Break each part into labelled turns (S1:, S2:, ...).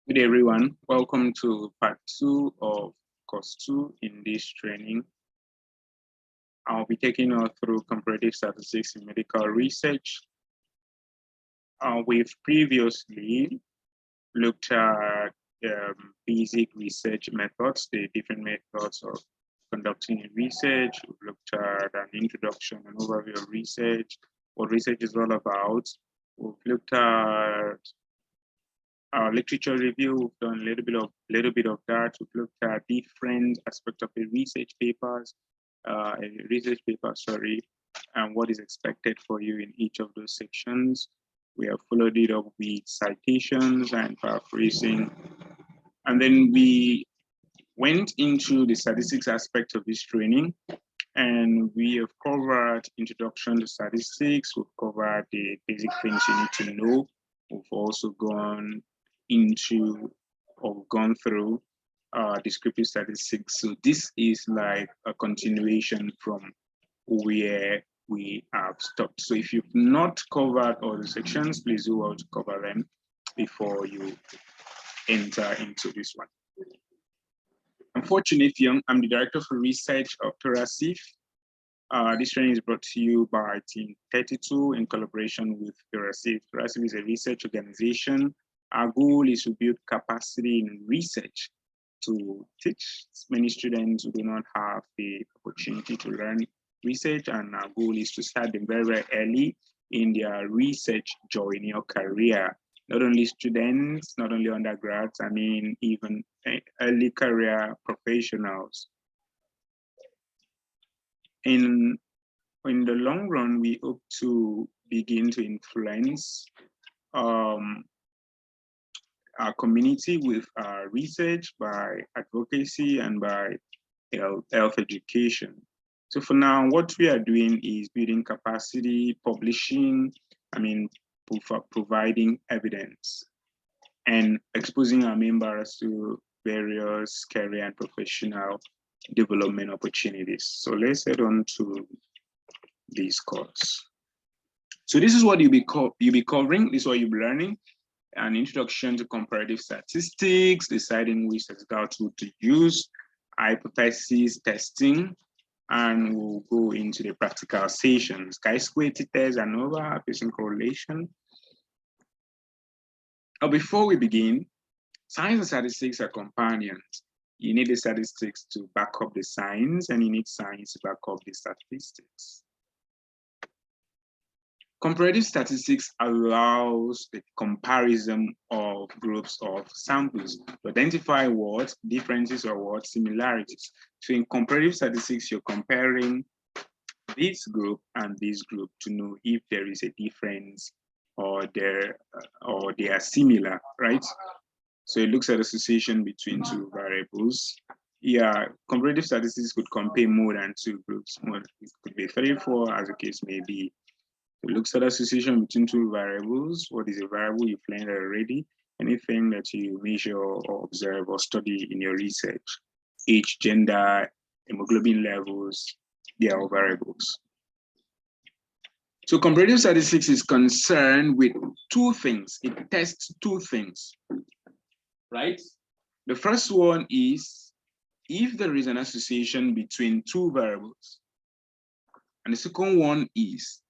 S1: Good day, everyone. Welcome to part 2 of course 2 in this training. I'll be taking us through comparative statistics in medical research. We've previously looked at basic research methods, the different methods of conducting research. We've looked at an introduction, an overview of research, what research is all about. We've looked at our literature review. We've done a little bit of that. We've looked at different aspects of the research papers, and what is expected for you in each of those sections. We have followed it up with citations and paraphrasing. And then we went into the statistics aspect of this training, and we have covered introduction to statistics. We've covered the basic things you need to know. We've also gone through descriptive statistics. So this is like a continuation from where we have stopped. So if you've not covered all the sections, please do well to cover them before you enter into this one. I'm Fortunate Young. I'm the Director for Research of Parametric. This training is brought to you by Team 32 in collaboration with Parametric. Parametric is a research organization. Our goal is to build capacity in research to teach many students who do not have the opportunity to learn research, and our goal is to start them very, very early in their research journey or career. Not only students, not only undergrads, I mean even early career professionals. In the long run, we hope to begin to influence our community with our research by advocacy and by health education. So for now, what we are doing is building capacity, publishing, providing evidence and exposing our members to various career and professional development opportunities. So let's head on to this course. So this is what you'll be covering. This is what you'll be learning. An introduction to comparative statistics, deciding which statistical tool to use, hypothesis testing, and we'll go into the practical sessions. Chi-square, t-test, ANOVA, Bayesian correlation. Now, before we begin, science and statistics are companions. You need the statistics to back up the science, and you need science to back up the statistics. Comparative statistics allows the comparison of groups of samples to identify what differences or what similarities. So in comparative statistics, you're comparing this group and this group to know if there is a difference or they are similar, right? So it looks at association between two variables. Yeah, comparative statistics could compare more than two groups. It could be 3, 4, as the case may be. It looks at association between two variables. What is a variable? You've learned already. Anything that you measure or observe or study in your research. Age, gender, hemoglobin levels, they are all variables. So comparative statistics is concerned with two things. It tests two things, right? The first one is if there is an association between two variables. And the second one is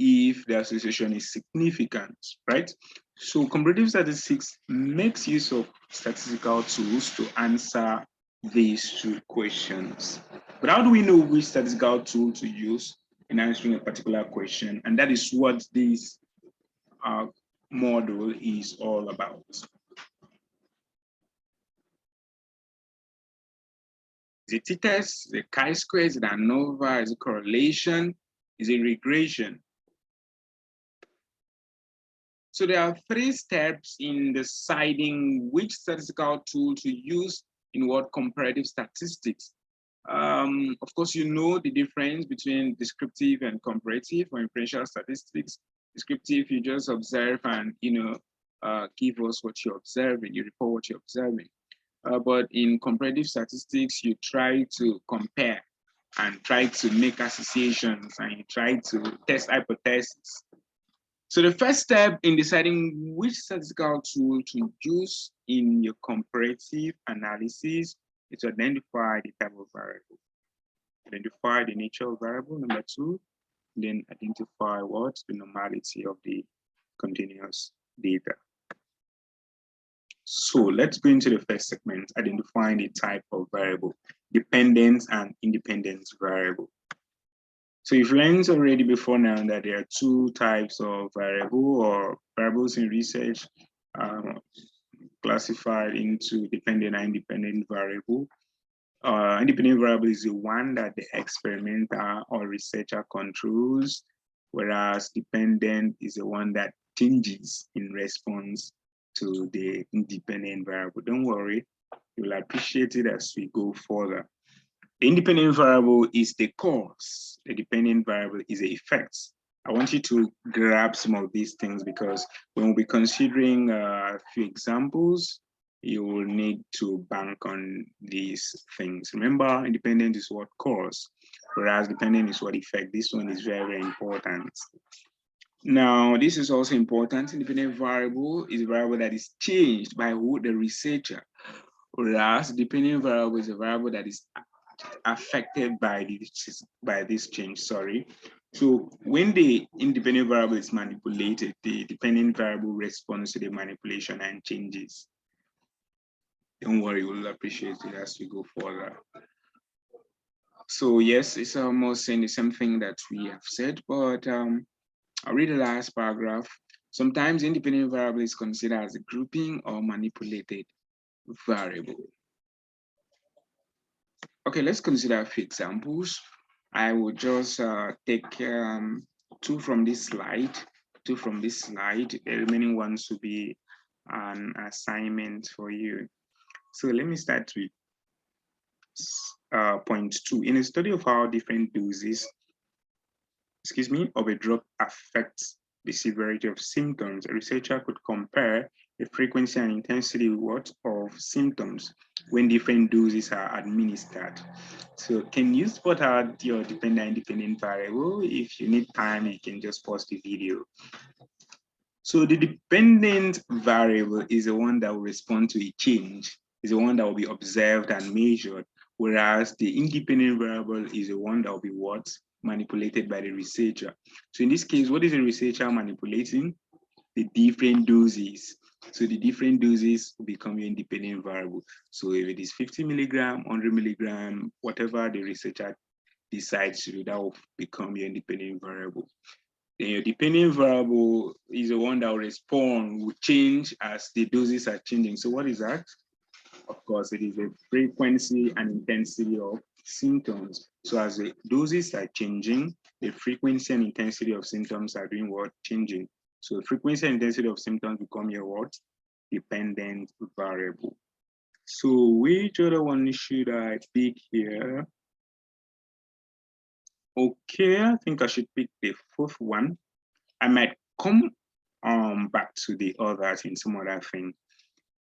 S1: if the association is significant, right? So comparative statistics makes use of statistical tools to answer these two questions. But how do we know which statistical tool to use in answering a particular question? And that is what this model is all about. Is it t-test? Is it chi-square? Is it ANOVA? Is it correlation? Is it regression? So there are 3 steps in deciding which statistical tool to use in what comparative statistics. Of course, you know the difference between descriptive and comparative or inferential statistics. Descriptive, you just observe and give us what you're observing, you report what you're observing. But in comparative statistics, you try to compare and try to make associations and you try to test hypotheses. So the first step in deciding which statistical tool to use in your comparative analysis is to identify the type of variable. Identify the nature of variable, number two, then identify what the normality of the continuous data. So let's go into the first segment, identifying the type of variable, dependent and independent variable. So you've learned already before now that there are two types of variable or variables in research classified into dependent and independent variable. Independent variable is the one that the experimenter or researcher controls, whereas dependent is the one that changes in response to the independent variable. Don't worry, you'll appreciate it as we go further. The independent variable is the cause. The dependent variable is the effect. I want you to grab some of these things because when we'll be considering a few examples, you will need to bank on these things. Remember, independent is what cause, whereas dependent is what effect. This one is very, very important. Now, this is also important. Independent variable is a variable that is changed by who? The researcher, whereas dependent variable is a variable that is affected by this change. Sorry. So when the independent variable is manipulated, the dependent variable responds to the manipulation and changes. Don't worry, we'll appreciate it as we go further. So yes, it's almost saying the same thing that we have said, but I'll read the last paragraph. Sometimes independent variable is considered as a grouping or manipulated variable. Okay, let's consider a few examples. I will just take two from this slide. The remaining ones will be an assignment for you. So let me start with point 2. In a study of how different doses, of a drug affects the severity of symptoms, a researcher could compare the frequency and intensity of symptoms when different doses are administered. So can you spot out your dependent and independent variable? If you need time, you can just pause the video. So the dependent variable is the one that will respond to a change, is the one that will be observed and measured, whereas the independent variable is the one that will be manipulated by the researcher. So in this case, what is the researcher manipulating? The different doses. So the different doses will become your independent variable. So if it is 50 milligram, 100 milligram, whatever the researcher decides to do, that will become your independent variable. Then your dependent variable is the one that will change as the doses are changing. So what is that? Of course, it is the frequency and intensity of symptoms. So as the doses are changing, the frequency and intensity of symptoms are doing what? Changing. So the frequency and intensity of symptoms become your what? Dependent variable. So which other one should I pick here? Okay, I think I should pick the fourth one. I might come back to the others in some other thing.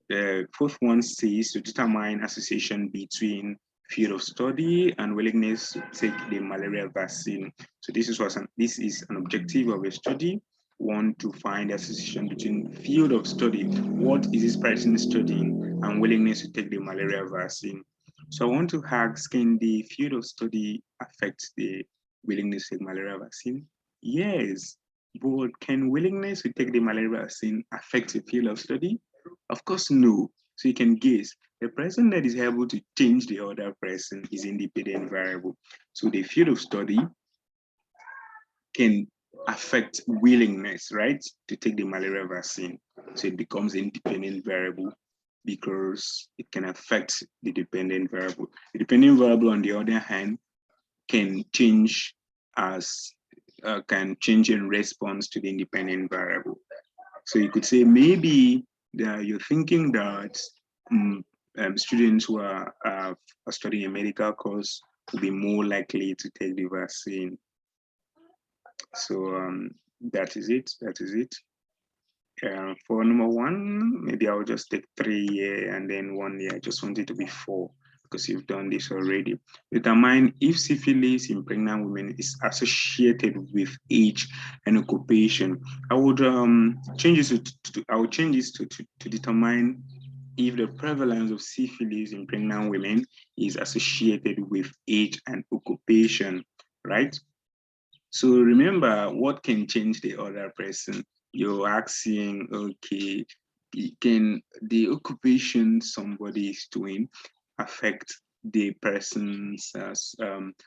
S1: The fourth one says to determine association between field of study and willingness to take the malaria vaccine. So this is an objective of a study. Want to find the association between field of study, what is this person studying, and willingness to take the malaria vaccine. So I want to ask, can the field of study affect the willingness to take malaria vaccine? Yes, but can willingness to take the malaria vaccine affect the field of study? Of course, no. So you can guess the person that is able to change the other person is independent variable. So the field of study can affect willingness, right, to take the malaria vaccine. So it becomes independent variable because it can affect the dependent variable. The dependent variable, on the other hand, can change in response to the independent variable. So you could say maybe you're thinking that students who are studying a medical course will be more likely to take the vaccine. So that is it. For number one, maybe I'll just take 3 here and then 1 here. I just want it to be 4. because you've done this already. Determine if syphilis in pregnant women is associated with age and occupation. I would change this to determine if the prevalence of syphilis in pregnant women is associated with age and occupation, right? So remember, what can change the other person? You're asking, okay, can the occupation somebody is doing affect the person's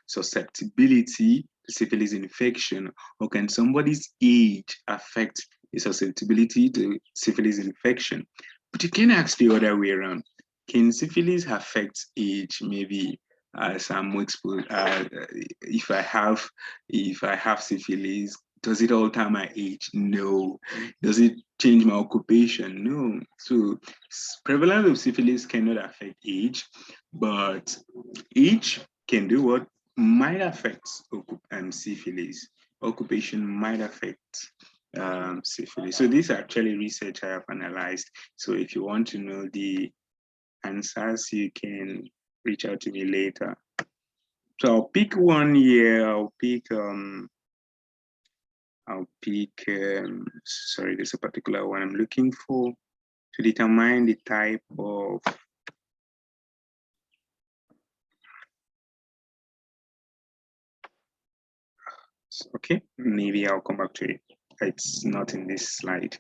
S1: susceptibility to syphilis infection, or can somebody's age affect the susceptibility to syphilis infection? But you can ask the other way around. Can syphilis affect age? Maybe as I'm exposed, if I have syphilis, does it alter my age? No. Does it change my occupation? No. So prevalence of syphilis cannot affect age, but age can do what? Might affect syphilis. Occupation might affect syphilis. So these are actually research I have analyzed. So if you want to know the answers, you can reach out to me later. So I'll pick one here. I'll pick sorry, there's a particular one I'm looking for to determine the type of okay, maybe I'll come back to it. It's not in this slide.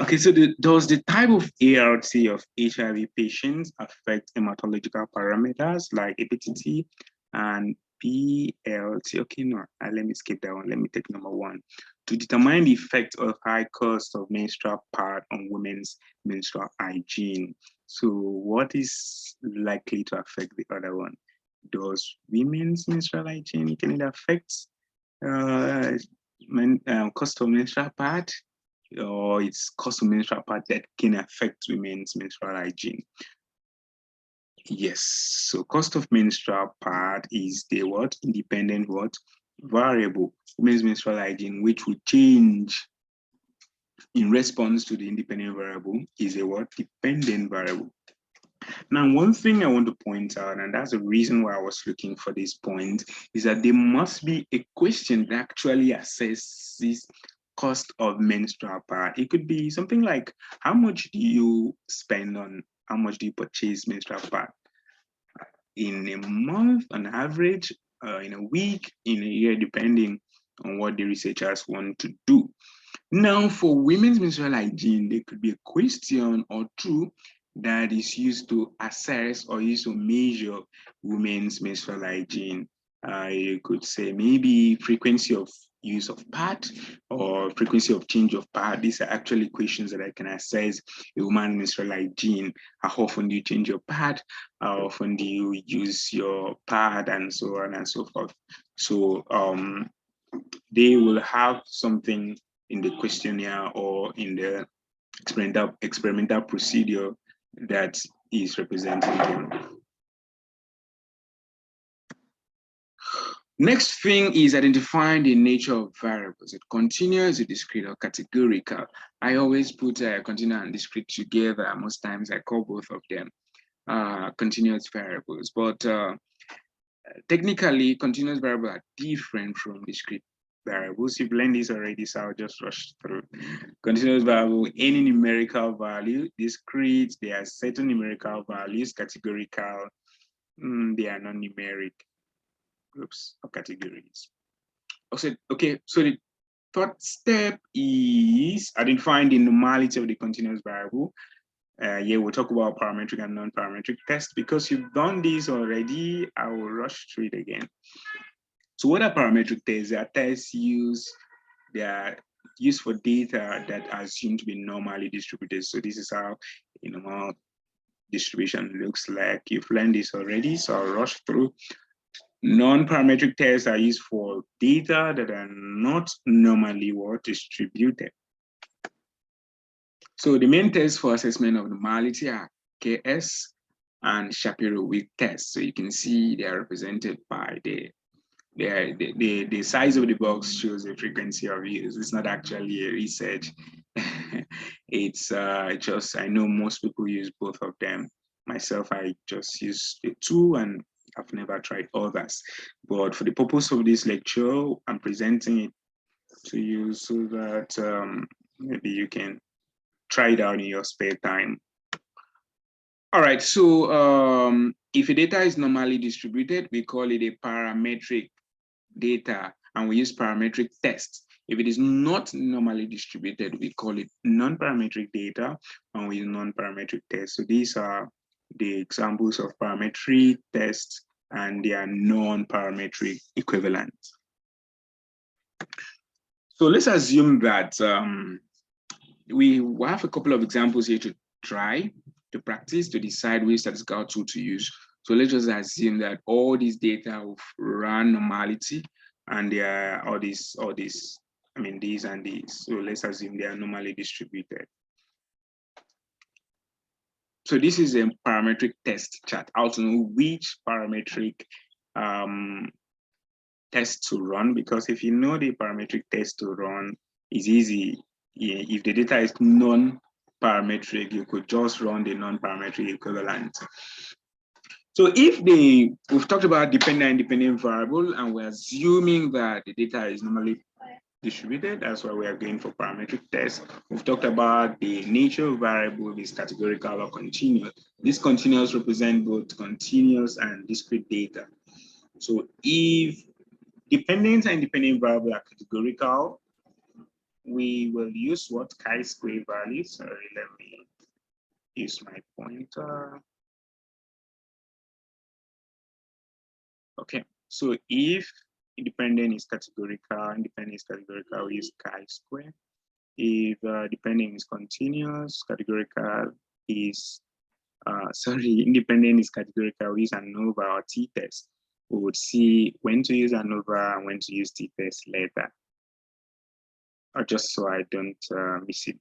S1: Okay, so does the type of ART of HIV patients affect hematological parameters like hepatitis and PLT? Okay, no, let me skip that one. Let me take number one. To determine the effect of high cost of menstrual pad on women's menstrual hygiene. So what is likely to affect the other one? Does women's menstrual hygiene, can it affect cost of menstrual pad, or it's cost of menstrual pad that can affect women's menstrual hygiene? Yes, so cost of menstrual pad is the what? Independent what? Variable. Women's menstrual hygiene, which will change in response to the independent variable, is a what? Dependent variable. Now, one thing I want to point out, and that's the reason why I was looking for this point, is that there must be a question that actually assesses cost of menstrual pad. It could be something like, how much do you spend on, how much do you purchase menstrual pad? In a month, on average, in a week, in a year, depending on what the researchers want to do. Now, for women's menstrual hygiene, there could be a question or two that is used to assess or used to measure women's menstrual hygiene. You could say maybe frequency of use of pad or frequency of change of pad. These are actually questions that I can assess a woman's menstrual hygiene. How often do you change your pad? How often do you use your pad, and so on and so forth. So they will have something in the questionnaire or in the experimental procedure that is representing them. Next thing is identifying the nature of variables. It continuous, it discrete, or categorical. I always put continuous and discrete together. Most times I call both of them continuous variables, but technically continuous variables are different from discrete variables. You've learned this already, so I'll just rush through. Continuous variable, any numerical value. Discrete, there are certain numerical values. Categorical, they are non-numeric groups or categories. Okay, so the third step is identifying the normality of the continuous variable. Yeah, we'll talk about parametric and non-parametric tests. Because you've done this already, I will rush through it again. So what are parametric tests? They are tests they are used for data that are assumed to be normally distributed. So this is how a normal distribution looks like. You've learned this already, so I'll rush through. Non-parametric tests are used for data that are not normally distributed. So the main tests for assessment of normality are KS and Shapiro-Wilk tests. So you can see they are represented by the size of the box shows the frequency of use. It's not actually a research. It's just, I know most people use both of them. myself, I just use the two and I've never tried others. But for the purpose of this lecture, I'm presenting it to you so that maybe you can try it out in your spare time. All right, so if a data is normally distributed, we call it a parametric data, and we use parametric tests. If it is not normally distributed, we call it non-parametric data, and we use non-parametric tests. So these are the examples of parametric tests and their non-parametric equivalents. So let's assume that we have a couple of examples here to try, to practice, to decide which statistical tool to use. So let's just assume that all these data will run normality, and they are all these, I mean, these and these. So let's assume they are normally distributed. So this is a parametric test chart. How to know which parametric test to run, because if you know the parametric test to run, it's easy. If the data is non-parametric, you could just run the non-parametric equivalent. So if we've talked about dependent and independent variable, and we're assuming that the data is normally distributed, that's why we are going for parametric tests. We've talked about the nature of variable is categorical or continuous. These continuous represent both continuous and discrete data. So if dependent and independent variable are categorical, we will use what? Chi-square values. Sorry, let me use my pointer. Okay, so if independent is categorical, we use chi-square. If dependent is continuous, categorical is, independent is categorical, we use ANOVA or t-test. We would see when to use ANOVA and when to use t-test later. Or just so I don't miss it.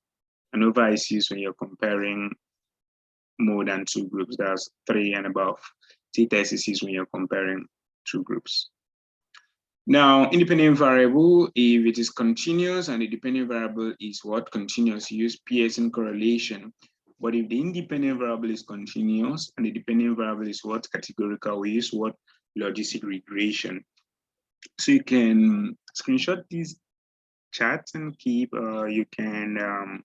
S1: ANOVA is used when you're comparing more than two groups, that's 3 and above. T-test is used when you're comparing two groups. Now, independent variable, if it is continuous and the dependent variable is what? Continuous, you use Pearson correlation. But if the independent variable is continuous and the dependent variable is what? Categorical, we use what? Logistic regression. So you can screenshot these charts and keep, you can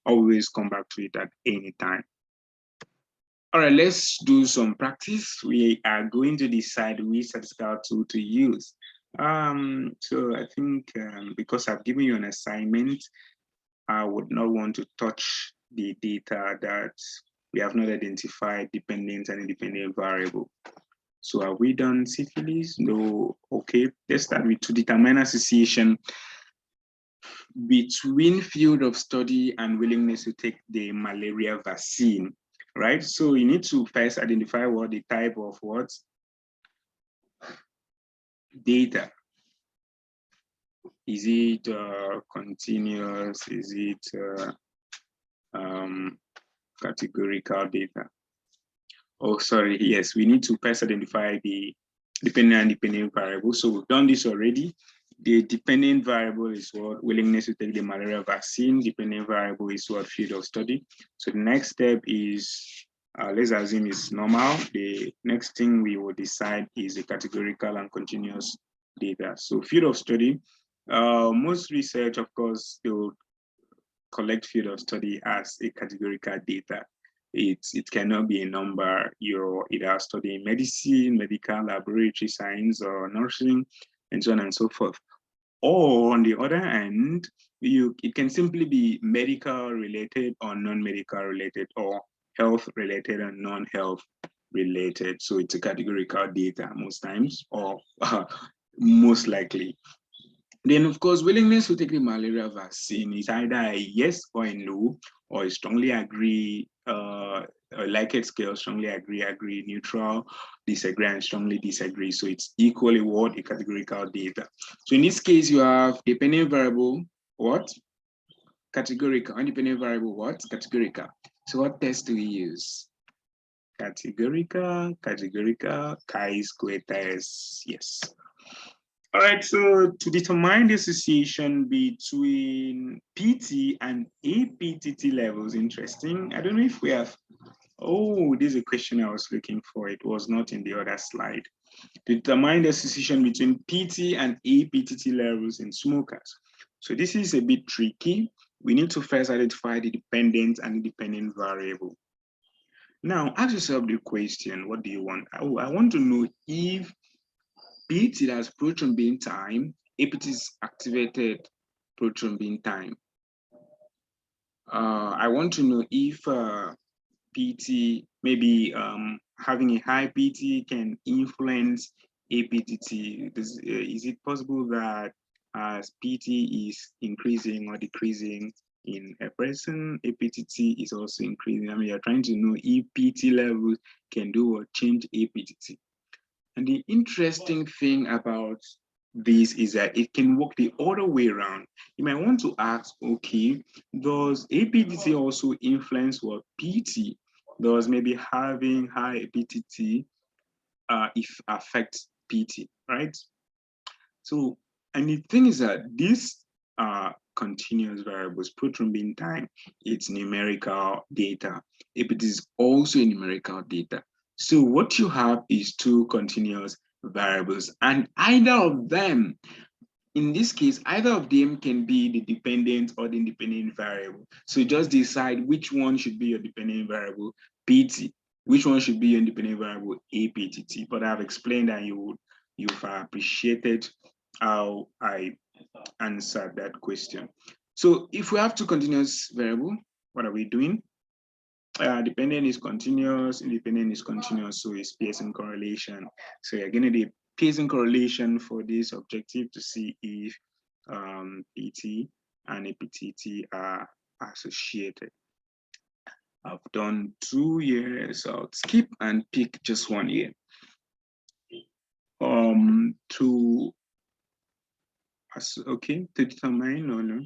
S1: always come back to it at any time. All right, let's do some practice. We are going to decide which statistical tool to use. So I think because I've given you an assignment, I would not want to touch the data that we have not identified dependent and independent variable. So have we done syphilis? No. Okay, let's start with to determine association between field of study and willingness to take the malaria vaccine, right? So you need to first identify what the type of what data. Is it continuous? Is it categorical data? Oh, sorry, yes, we need to first identify the dependent and independent variable. So we've done this already. The dependent variable is what? Willingness to take the malaria vaccine. Dependent variable is what? Field of study. So the next step is, let's assume it's normal. The next thing we will decide is the categorical and continuous data. So field of study, most research, of course, they will collect field of study as a categorical data. It cannot be a number. You're either studying medicine, medical, laboratory science, or nursing, and so on and so forth. Or on the other hand, it can simply be medical related or non-medical related, or health related and non-health related. So it's a categorical data most times, or most likely. Then, of course, willingness to take the malaria vaccine is either a yes or a no, or a strongly agree, a Likert scale, strongly agree, neutral, disagree, and strongly disagree. So it's equally what? A categorical data. So in this case, you have dependent variable, what? Categorical. Independent variable, what? Categorical. So what test do we use? Categorical, chi-square test, yes. All right, so to determine the association between PT and APTT levels, interesting. I don't know if we have Oh, this is a question I was looking for. It was not in the other slide. Determine the association between PT and APTT levels in smokers. So this is a bit tricky. We need to first identify the dependent and independent variable. Now, ask yourself the question, what do you want? Oh, I want to know if PT has proton beam time, APT is activated proton beam time. I want to know if PT, maybe having a high PT can influence APTT. Is it possible that as PT is increasing or decreasing in a person, APTT is also increasing? I mean, you're trying to know if PT level can do or change APTT. And the interesting thing about this is that it can work the other way around. You might want to ask, okay, does APTT also influence what PT? Does maybe having high APTT if affects PT, right? So, and the thing is that this continuous variables, proton beam time, it's numerical data. APT is also numerical data. So what you have is two continuous variables, and either of them, in this case, either of them can be the dependent or the independent variable. So just decide which one should be your dependent variable, PT, which one should be your independent variable, APTT. But I've explained and you've appreciated how I answered that question. So if we have two continuous variable, what are we doing? Dependent is continuous, independent is continuous, so it's Pearson correlation. So you're going to do Pearson correlation for this objective to see if PT and APTT are associated. I've done 2 years, so I'll skip and pick just 1 year. To determine, no.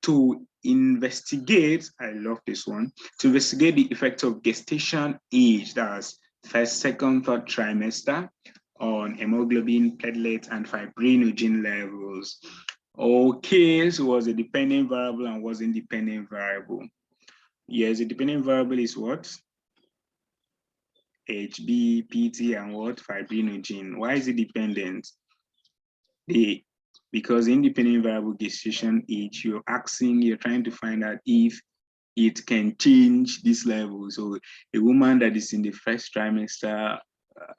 S1: To investigate, I love this one, to investigate the effect of gestation age, that's first, second, third trimester, on hemoglobin, platelet, and fibrinogen levels. Okay, so was a dependent variable and was independent variable. Yes, the dependent variable is what? HB, PT, and what? Fibrinogen. Why is it dependent? Because independent variable gestation age, you're trying to find out if it can change this level. So a woman that is in the first trimester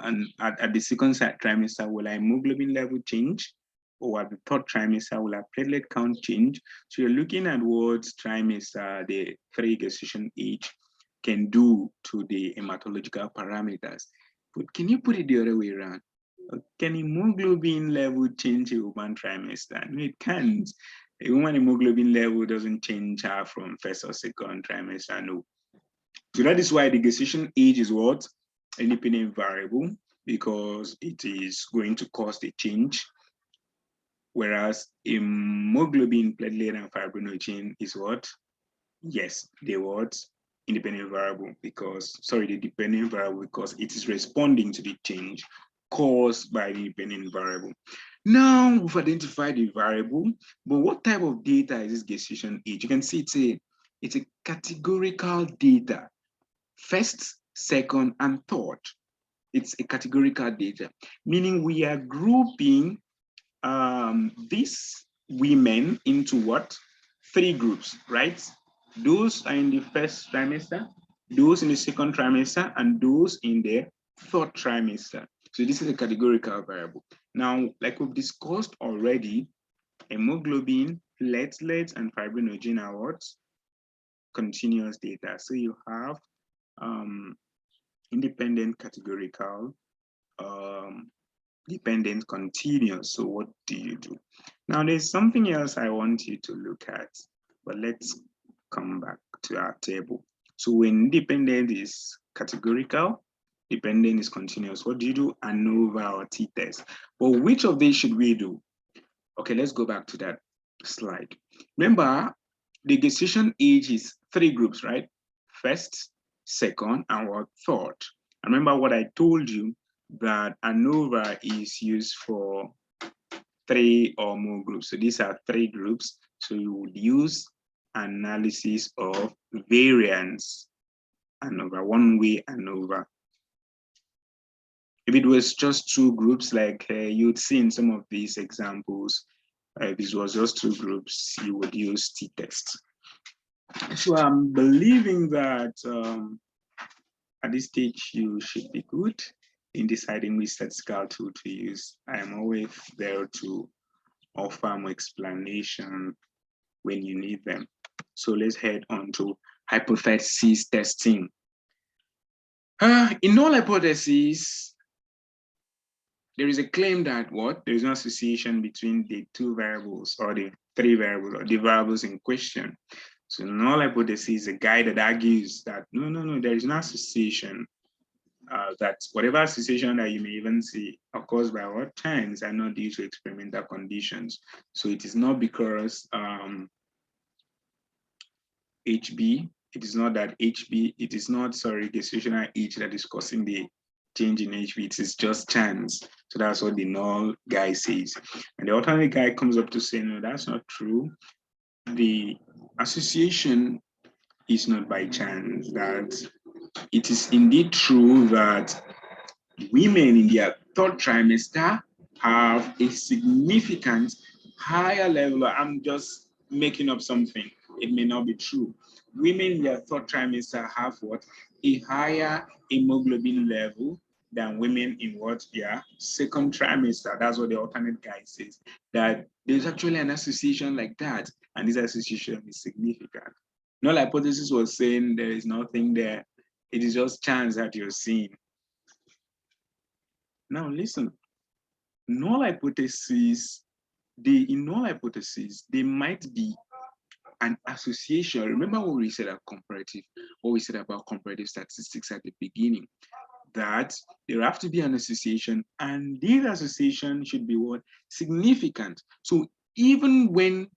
S1: and at the second trimester, will her hemoglobin level change? Or at the third trimester, will her platelet count change? So you're looking at what trimester, the 3 gestation age, can do to the hematological parameters. But can you put it the other way around? Can hemoglobin level change a woman trimester? No, it can't. A woman hemoglobin level doesn't change her from first or second trimester, no. So that is why the gestation age is what? Independent variable, because it is going to cause the change. Whereas hemoglobin, platelet, and fibrinogen is what? Yes, they what? Independent variable the dependent variable because it is responding to the change caused by the dependent variable. Now we've identified the variable, but what type of data is this gestation age? You can see it's a categorical data. First, second, and third. It's a categorical data, meaning we are grouping these women into what? 3 groups, right? Those are in the first trimester, those in the second trimester, and those in the third trimester. So this is a categorical variable. Now, like we've discussed already, hemoglobin, platelets, and fibrinogen are what? Continuous data. So you have independent categorical, dependent continuous. So what do you do? Now there's something else I want you to look at, but let's come back to our table. So when independent is categorical, dependent is continuous, what do you do? ANOVA or t-test. But which of these should we do? Okay, let's go back to that slide. Remember, the gestation age is 3 groups, right? First, second, and what? Third. Remember what I told you, that ANOVA is used for 3 or more groups. So these are 3 groups. So you would use analysis of variance. ANOVA, one way ANOVA. If it was just two groups, like you'd see in some of these examples, if this was just two groups, you would use t-test. So I'm believing that at this stage, you should be good in deciding which statistical tool to use. I am always there to offer more explanation when you need them. So let's head on to hypothesis testing. In null hypotheses, there is a claim that what? There is no association between the two variables or the three variables or the variables in question. So null hypothesis is a guy that argues that no, there is no association. That whatever association that you may even see occurs by what chance and not due to experimental conditions. So it is not because HB, it is not that HB, it is not, sorry, the associational H that is causing the change in HB, it is just chance. So that's what the null guy says. And the alternate guy comes up to say, no, that's not true. The association is not by chance, that it is indeed true that women in their third trimester have a significant higher level. I'm just making up something. It may not be true. Women in their third trimester have what? A higher hemoglobin level than women in what? Their second trimester. That's what the alternate guy says. That there's actually an association like that, and this association is significant. Null hypothesis was saying there is nothing there. It is just chance that you're seeing. Now listen, null hypothesis, in null hypothesis, there might be an association. Remember what we said about comparative, what we said about comparative statistics at the beginning, that there have to be an association, and this association should be what? Significant. So even when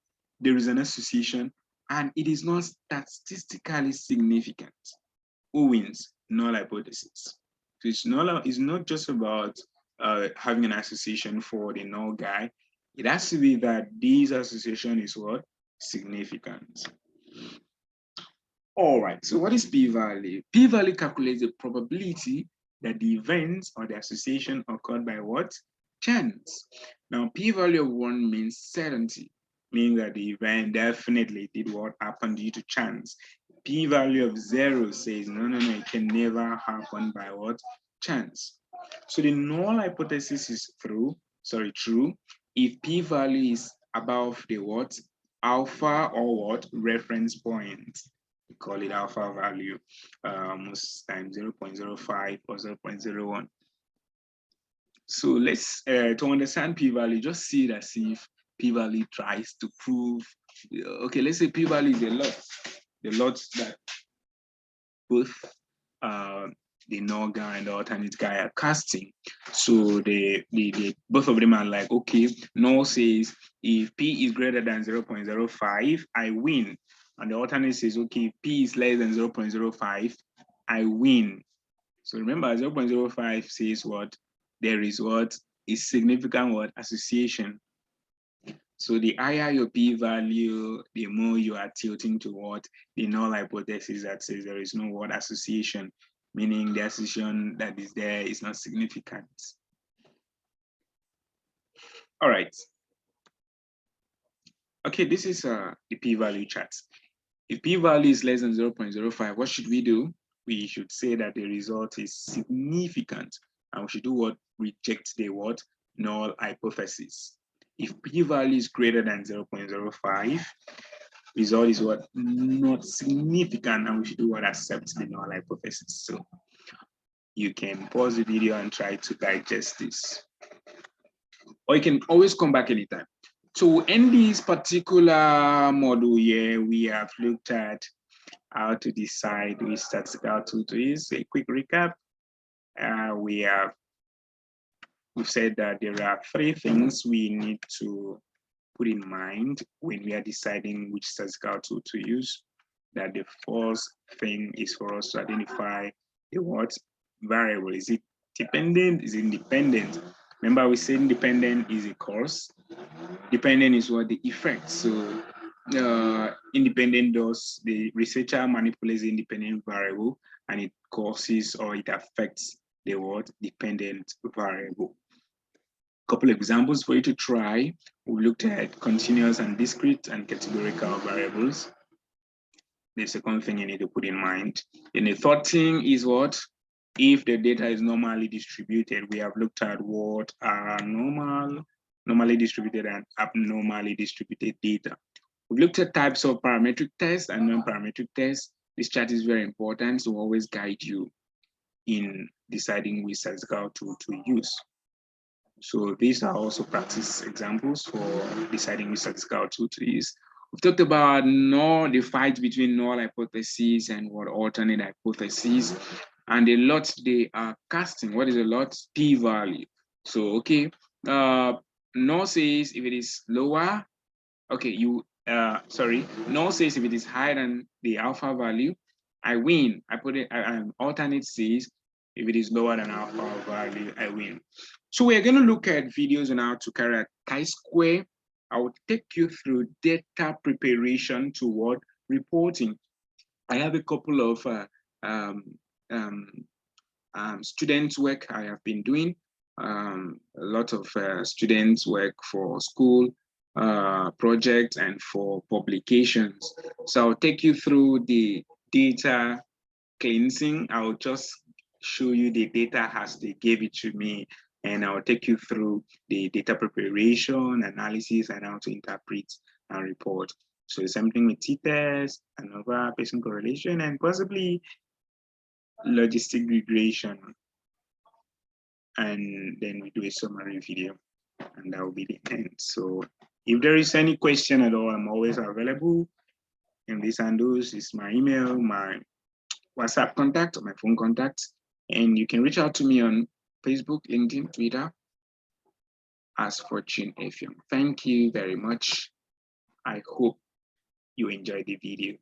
S1: there is an association and it is not statistically significant, who wins? Null hypothesis. So it's not just about having an association for the null guy. It has to be that this association is what? Significant. All right, so what is p-value? P-value calculates the probability that the event or the association occurred by what? Chance. Now, p-value of 1 means certainty, meaning that the event definitely did what happened due to chance. P-value of 0 says, no, it can never happen by what? Chance. So the null hypothesis is true if p-value is above the what? Alpha or what? Reference point. We call it alpha value, most times 0.05 or 0.01. So let's, to understand p-value, just see it as if p-value tries to prove, okay, let's say p-value is the lot that both the null guy and the alternate guy are casting. So the both of them are like, okay, null says if p is greater than 0.05, I win. And the alternate says, okay, if p is less than 0.05, I win. So remember, 0.05 says what? There is what? A significant what? Association. So the higher your p-value, the more you are tilting toward the null hypothesis that says there is no what? Association, meaning the association that is there is not significant. All right. Okay, this is the p-value chart. If p-value is less than 0.05, what should we do? We should say that the result is significant, and we should do what? Reject the what? Null hypothesis. If p-value is greater than 0.05, result is what? Not significant, and we should do what? Accept the null hypothesis. So you can pause the video and try to digest this. Or you can always come back anytime. So in this particular module here, we have looked at how to decide which statistical tool to use. A quick recap. We've said that there are 3 things we need to put in mind when we are deciding which statistical tool to use. That the first thing is for us to identify the what variable. Is it dependent? Is it independent? Remember, we said independent is a cause. Dependent is what? The effect. So independent does, the researcher manipulates the independent variable and it causes or it affects the word dependent variable. Couple of examples for you to try. We looked at continuous and discrete and categorical variables. The second thing you need to put in mind. And the third thing is what? If the data is normally distributed, we have looked at what are normally distributed and abnormally distributed data. We've looked at types of parametric tests and non-parametric tests. This chart is very important to always guide you in deciding which statistical tool to use. So these are also practice examples for deciding which statistical tool to use. We've talked about the fight between null hypotheses and what alternate hypotheses, and a lot they are casting. What is a lot? P-value. So, okay, null says if it is lower, okay, null says if it is higher than the alpha value, I win. I put it, alternate says if it is lower than alpha value, I win. So we're going to look at videos on how to carry a chi-square. I will take you through data preparation toward reporting. I have a couple of students' work I have been doing. A lot of students work for school projects and for publications. So I'll take you through the data cleansing. I'll just show you the data as they gave it to me, and I'll take you through the data preparation, analysis, and how to interpret and report. So something with t-test, ANOVA, patient correlation, and possibly logistic regression. And then we do a summary video, and that will be the end. So if there is any question at all, I'm always available. And this handles is my email, my WhatsApp contact, or my phone contact. And you can reach out to me on Facebook, LinkedIn, Twitter, as Fortune FM. Thank you very much. I hope you enjoyed the video.